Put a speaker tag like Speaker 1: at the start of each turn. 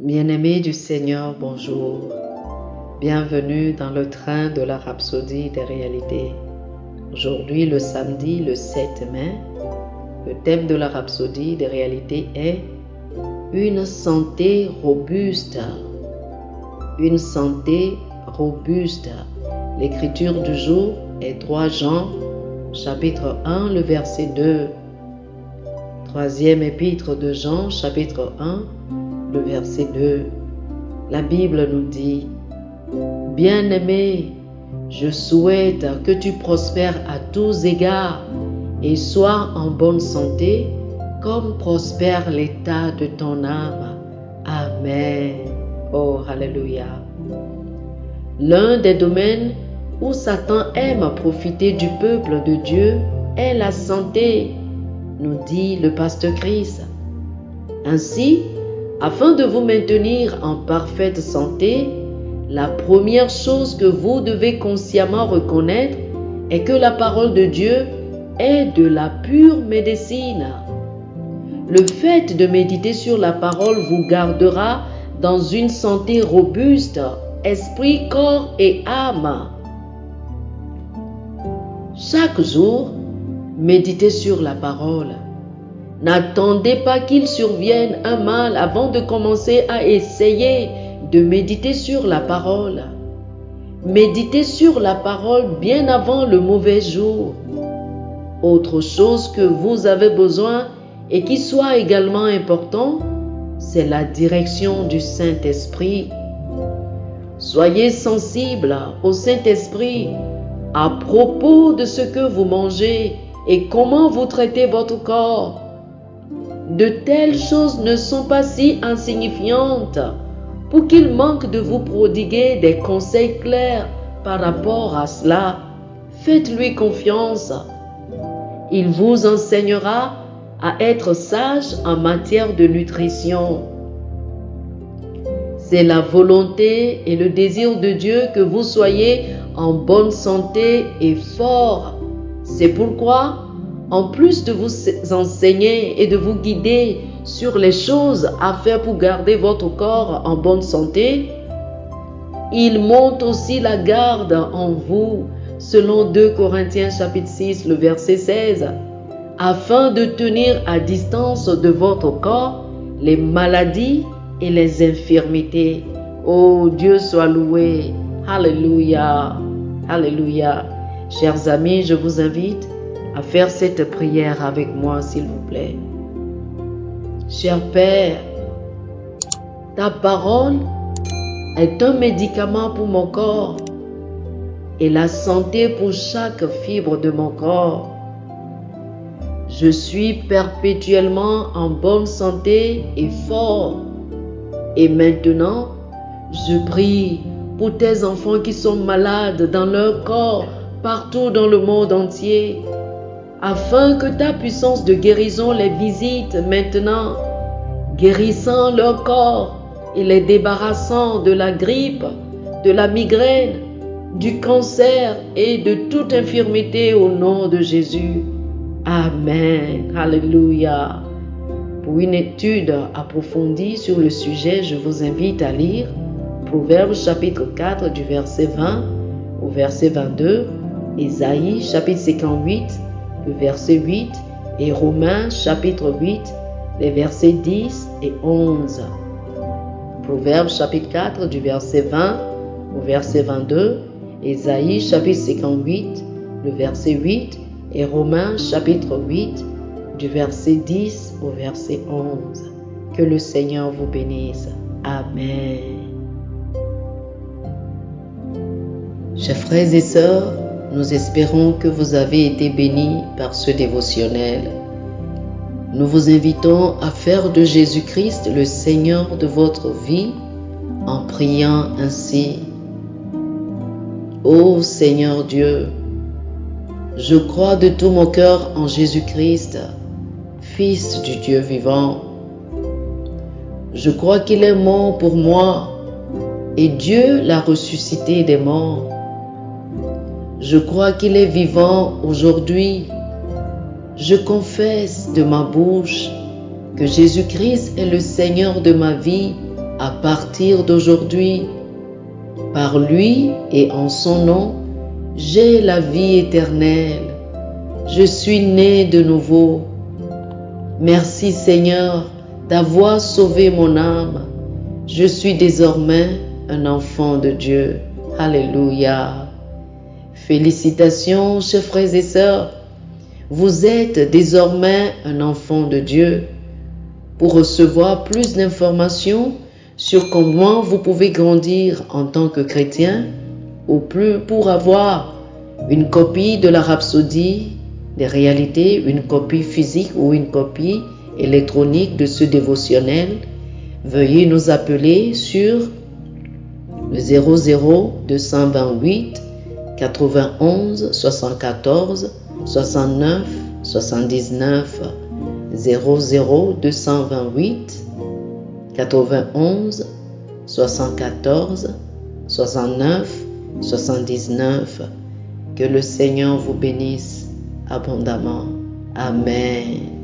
Speaker 1: Bien-aimés du Seigneur, bonjour. Bienvenue dans le train de la rhapsodie des réalités. Aujourd'hui, le samedi, le 7 mai, le thème de la rhapsodie des réalités est une santé robuste. Une santé robuste. L'écriture du jour est 3 Jean, chapitre 1, le verset 2. Troisième épître de Jean, chapitre 1, le verset 2. La Bible nous dit: Bien-aimé, je souhaite que tu prospères à tous égards et sois en bonne santé comme prospère l'état de ton âme. Amen. Oh, alléluia. L'un des domaines où Satan aime profiter du peuple de Dieu est la santé, nous dit le pasteur Chris. Ainsi, afin de vous maintenir en parfaite santé, la première chose que vous devez consciemment reconnaître est que la parole de Dieu est de la pure médecine. Le fait de méditer sur la parole vous gardera dans une santé robuste, esprit, corps et âme. Chaque jour, méditez sur la parole. N'attendez pas qu'il survienne un mal avant de commencer à essayer de méditer sur la parole. Méditez sur la parole bien avant le mauvais jour. Autre chose que vous avez besoin et qui soit également important, c'est la direction du Saint-Esprit. Soyez sensible au Saint-Esprit à propos de ce que vous mangez et comment vous traitez votre corps. De telles choses ne sont pas si insignifiantes pour qu'il manque de vous prodiguer des conseils clairs par rapport à cela. Faites-lui confiance. Il vous enseignera à être sage en matière de nutrition. C'est la volonté et le désir de Dieu que vous soyez en bonne santé et fort. C'est pourquoi, en plus de vous enseigner et de vous guider sur les choses à faire pour garder votre corps en bonne santé, il monte aussi la garde en vous, selon 2 Corinthiens chapitre 6, le verset 16, afin de tenir à distance de votre corps les maladies et les infirmités. Oh, Dieu soit loué. Alléluia. Alléluia. Chers amis, je vous invite à faire cette prière avec moi, s'il vous plaît. Cher Père, ta parole est un médicament pour mon corps et la santé pour chaque fibre de mon corps. Je suis perpétuellement en bonne santé et fort. Et maintenant, je prie pour tes enfants qui sont malades dans leur corps partout dans le monde entier, afin que ta puissance de guérison les visite maintenant, guérissant leur corps et les débarrassant de la grippe, de la migraine, du cancer et de toute infirmité au nom de Jésus. Amen. Alléluia. Pour une étude approfondie sur le sujet, je vous invite à lire Proverbes chapitre 4 du verset 20 au verset 22, Ésaïe chapitre 58, le verset 8 et Romains chapitre 8, les versets 10 et 11. Proverbes chapitre 4 du verset 20 au verset 22, Ésaïe chapitre 58, le verset 8 et Romains chapitre 8, du verset 10 au verset 11. Que le Seigneur vous bénisse. Amen. Chers frères et sœurs, nous espérons que vous avez été bénis par ce dévotionnel. Nous vous invitons à faire de Jésus-Christ le Seigneur de votre vie en priant ainsi. Ô Seigneur Dieu, je crois de tout mon cœur en Jésus-Christ, Fils du Dieu vivant. Je crois qu'il est mort pour moi et Dieu l'a ressuscité des morts. Je crois qu'il est vivant aujourd'hui. Je confesse de ma bouche que Jésus-Christ est le Seigneur de ma vie à partir d'aujourd'hui, par lui et en son nom, j'ai la vie éternelle. Je suis né de nouveau. Merci Seigneur d'avoir sauvé mon âme. Je suis désormais un enfant de Dieu. Alléluia. Félicitations, chers frères et sœurs. Vous êtes désormais un enfant de Dieu. Pour recevoir plus d'informations sur comment vous pouvez grandir en tant que chrétien, ou plus pour avoir une copie de la Rhapsodie des réalités, une copie physique ou une copie électronique de ce dévotionnel, veuillez nous appeler sur le 00 228 91 74 69 79 00 228 91 74 69 79. Que le Seigneur vous bénisse abondamment. Amen.